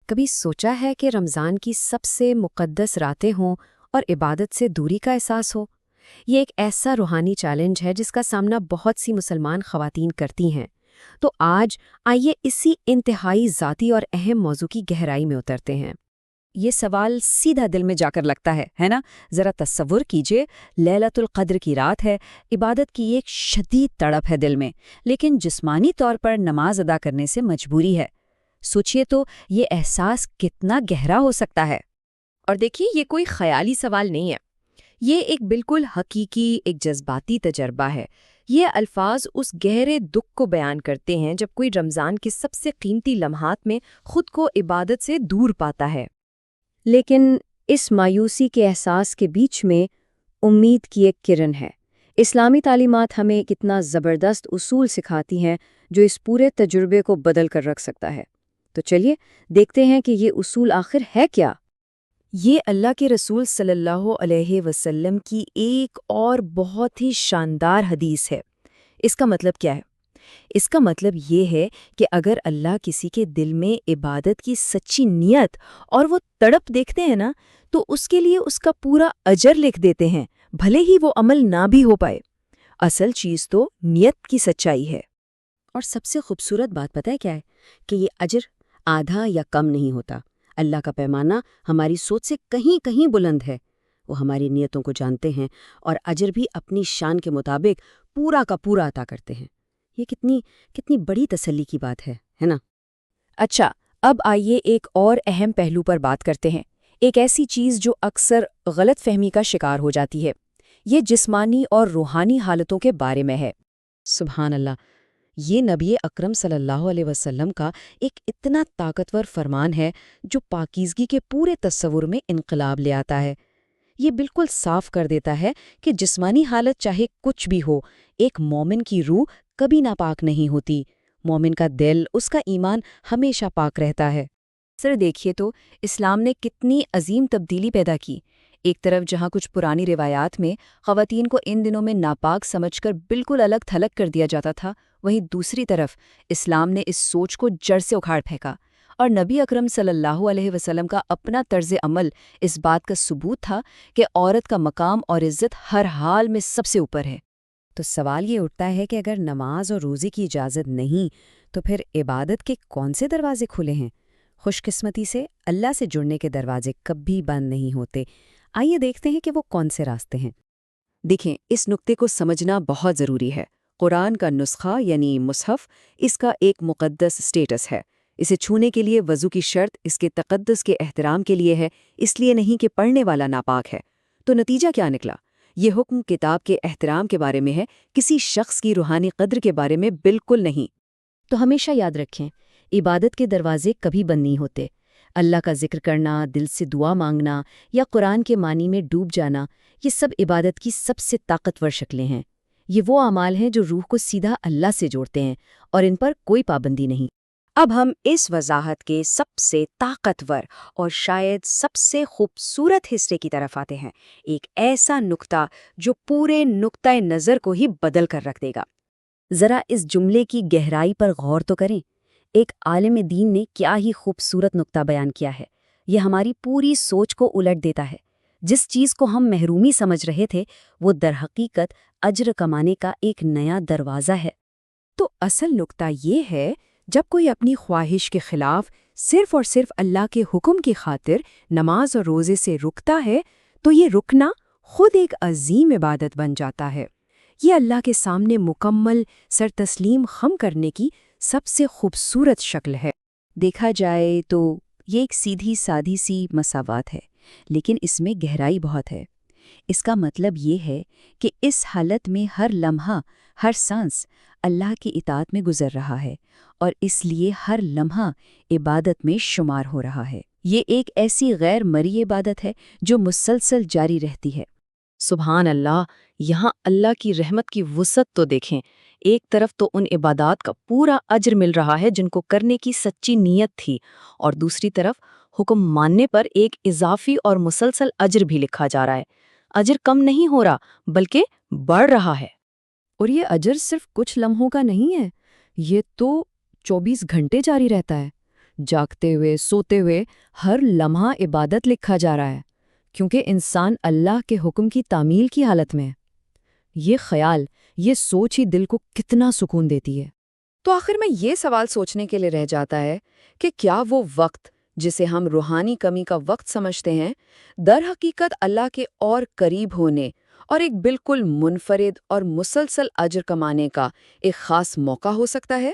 کبھی سوچا ہے کہ رمضان کی سب سے مقدس راتیں ہوں اور عبادت سے دوری کا احساس ہو؟ یہ ایک ایسا روحانی چیلنج ہے جس کا سامنا بہت سی مسلمان خواتین کرتی ہیں۔ تو آج آئیے اسی انتہائی ذاتی اور اہم موضوع کی گہرائی میں اترتے ہیں۔ یہ سوال سیدھا دل میں جا کر لگتا ہے نا؟ ذرا تصور کیجئے، لیلۃ القدر کی رات ہے، عبادت کی ایک شدید تڑپ ہے دل میں، لیکن جسمانی طور پر نماز ادا کرنے سے مجبوری ہے۔ سوچئے تو یہ احساس کتنا گہرا ہو سکتا ہے۔ اور دیکھیے، یہ کوئی خیالی سوال نہیں ہے، یہ ایک بالکل حقیقی، ایک جذباتی تجربہ ہے۔ یہ الفاظ اس گہرے دکھ کو بیان کرتے ہیں جب کوئی رمضان کے سب سے قیمتی لمحات میں خود کو عبادت سے دور پاتا ہے۔ لیکن اس مایوسی کے احساس کے بیچ میں امید کی ایک کرن ہے۔ اسلامی تعلیمات ہمیں کتنا زبردست اصول سکھاتی ہیں جو اس پورے تجربے کو بدل کر رکھ سکتا ہے۔ تو چلیے دیکھتے ہیں کہ یہ اصول آخر ہے کیا۔ یہ اللہ کے رسول صلی اللہ علیہ وسلم کی ایک اور بہت ہی شاندار حدیث ہے۔ اس کا مطلب کیا ہے؟ اس کا مطلب یہ ہے کہ اگر اللہ کسی کے دل میں عبادت کی سچی نیت اور وہ تڑپ دیکھتے ہیں نا، تو اس کے لیے اس کا پورا اجر لکھ دیتے ہیں، بھلے ہی وہ عمل نہ بھی ہو پائے۔ اصل چیز تو نیت کی سچائی ہے۔ اور سب سے خوبصورت بات پتہ ہے کیا ہے؟ کہ یہ اجر آدھا یا کم نہیں ہوتا۔ اللہ کا پیمانہ ہماری سوچ سے کہیں کہیں بلند ہے۔ وہ ہماری نیتوں کو جانتے ہیں اور اجر بھی اپنی شان کے مطابق پورا کا پورا عطا کرتے ہیں۔ یہ کتنی بڑی تسلی کی بات ہے نا؟ اچھا، اب آئیے ایک اور اہم پہلو پر بات کرتے ہیں، ایک ایسی چیز جو اکثر غلط فہمی کا شکار ہو جاتی ہے۔ یہ جسمانی اور روحانی حالتوں کے بارے میں ہے۔ سبحان اللہ، یہ نبی اکرم صلی اللہ علیہ وسلم کا ایک اتنا طاقتور فرمان ہے جو پاکیزگی کے پورے تصور میں انقلاب لے آتا ہے۔ یہ بالکل صاف کر دیتا ہے کہ جسمانی حالت چاہے کچھ بھی ہو، ایک مومن کی روح کبھی ناپاک نہیں ہوتی۔ مومن کا دل، اس کا ایمان ہمیشہ پاک رہتا ہے۔ سر دیکھیے تو اسلام نے کتنی عظیم تبدیلی پیدا کی۔ ایک طرف جہاں کچھ پرانی روایات میں خواتین کو ان دنوں میں ناپاک سمجھ کر بالکل الگ تھلگ کر دیا جاتا تھا، وہیں دوسری طرف اسلام نے اس سوچ کو جڑ سے اکھاڑ پھینکا، اور نبی اکرم صلی اللہ علیہ وسلم کا اپنا طرز عمل اس بات کا ثبوت تھا کہ عورت کا مقام اور عزت ہر حال میں سب سے اوپر ہے۔ تو سوال یہ اٹھتا ہے کہ اگر نماز اور روزے کی اجازت نہیں، تو پھر عبادت کے کون سے دروازے کھلے ہیں؟ خوش قسمتی سے اللہ سے جڑنے کے دروازے کبھی بند نہیں ہوتے۔ آئیے دیکھتے ہیں کہ وہ کون سے راستے ہیں۔ دیکھیں، اس نقطے کو سمجھنا بہت ضروری ہے۔ قرآن کا نسخہ یعنی مصحف اس کا ایک مقدس سٹیٹس ہے۔ اسے چھونے کے لیے وضو کی شرط اس کے تقدس کے احترام کے لیے ہے، اس لیے نہیں کہ پڑھنے والا ناپاک ہے۔ تو نتیجہ کیا نکلا؟ یہ حکم کتاب کے احترام کے بارے میں ہے، کسی شخص کی روحانی قدر کے بارے میں بالکل نہیں۔ تو ہمیشہ یاد رکھیں، عبادت کے دروازے کبھی بند نہیں ہوتے۔ اللہ کا ذکر کرنا، دل سے دعا مانگنا یا قرآن کے معنی میں ڈوب جانا، یہ سب عبادت کی سب سے طاقتور شکلیں ہیں۔ یہ وہ اعمال ہیں جو روح کو سیدھا اللہ سے جوڑتے ہیں، اور ان پر کوئی پابندی نہیں۔ اب ہم اس وضاحت کے سب سے طاقتور اور شاید سب سے خوبصورت حصے کی طرف آتے ہیں، ایک ایسا نقطہ جو پورے نقطۂ نظر کو ہی بدل کر رکھ دے گا۔ ذرا اس جملے کی گہرائی پر غور تو کریں۔ ایک عالم دین نے کیا ہی خوبصورت نقطہ بیان کیا ہے۔ یہ ہماری پوری سوچ کو الٹ دیتا ہے۔ جس چیز کو ہم محرومی سمجھ رہے تھے، وہ درحقیقت اجر کمانے کا ایک نیا دروازہ ہے۔ تو اصل نقطہ یہ ہے، جب کوئی اپنی خواہش کے خلاف صرف اور صرف اللہ کے حکم کی خاطر نماز اور روزے سے رکتا ہے، تو یہ رکنا خود ایک عظیم عبادت بن جاتا ہے۔ یہ اللہ کے سامنے مکمل سر تسلیم خم کرنے کی سب سے خوبصورت شکل ہے۔ دیکھا جائے تو یہ ایک سیدھی سادھی سی مساوات ہے، لیکن اس میں گہرائی بہت ہے۔ اس کا مطلب یہ ہے کہ اس حالت میں ہر لمحہ، ہر سانس اللہ کی اطاعت میں گزر رہا ہے، اور اس لیے ہر لمحہ عبادت میں شمار ہو رہا ہے۔ یہ ایک ایسی غیر مرئی عبادت ہے جو مسلسل جاری رہتی ہے۔ سبحان اللہ، یہاں اللہ کی رحمت کی وسعت تو دیکھیں۔ ایک طرف تو ان عبادات کا پورا اجر مل رہا ہے جن کو کرنے کی سچی نیت تھی، اور دوسری طرف حکم ماننے پر ایک اضافی اور مسلسل اجر بھی لکھا جا رہا ہے۔ اجر کم نہیں ہو رہا بلکہ بڑھ رہا ہے۔ اور یہ اجر صرف کچھ لمحوں کا نہیں ہے، یہ تو 24 گھنٹے جاری رہتا ہے۔ جاگتے ہوئے، سوتے ہوئے ہر لمحہ عبادت لکھا جا رہا ہے، کیونکہ انسان اللہ کے حکم کی تعمیل کی حالت میں ہے۔ یہ خیال، یہ سوچ ہی دل کو کتنا سکون دیتی ہے۔ تو آخر میں یہ سوال سوچنے کے لیے رہ جاتا ہے کہ کیا وہ وقت جسے ہم روحانی کمی کا وقت سمجھتے ہیں، در حقیقت اللہ کے اور قریب ہونے اور ایک بالکل منفرد اور مسلسل اجر کمانے کا ایک خاص موقع ہو سکتا ہے؟